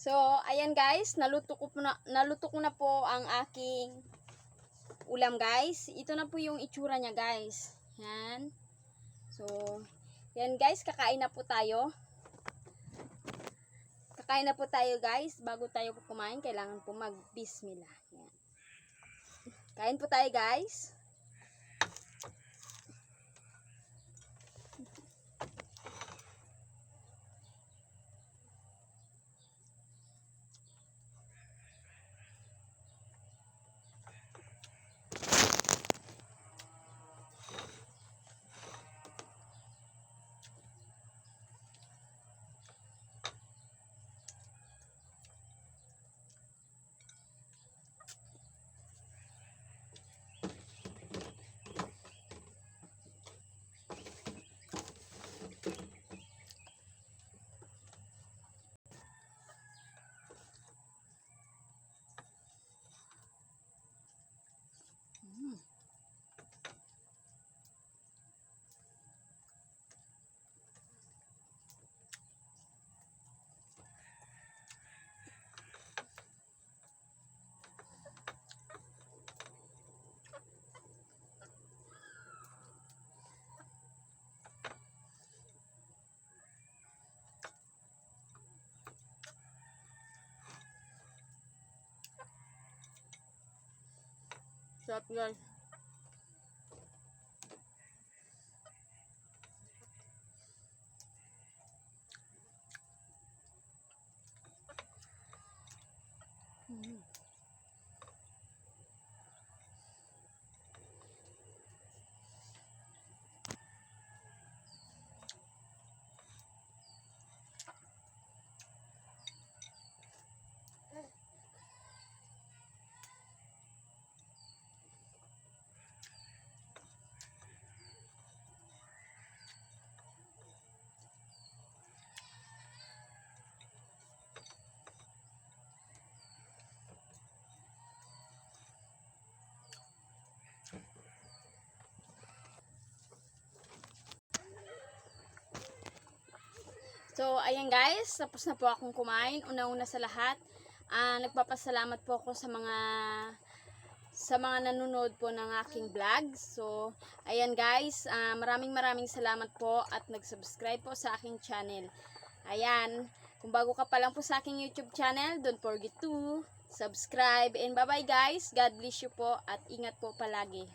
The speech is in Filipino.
So, ayan guys, naluto ko na po ang aking ulam guys. Ito na po yung itsura niya guys. Yan. So, yan guys, kakain na po tayo. Kakain na po tayo guys. Bago tayo kumain, kailangan po mag-bismillah. Yan. Kain po tayo guys. Sarap guys. So, ayan guys, tapos na po akong kumain. Una-una sa lahat, nagpapasalamat po ako sa mga nanonood po ng aking vlog. So, ayan guys, maraming salamat po at nag-subscribe po sa aking channel. Ayan, kung bago ka pa lang po sa aking YouTube channel, don't forget to subscribe. And bye-bye guys, God bless you po at ingat po palagi.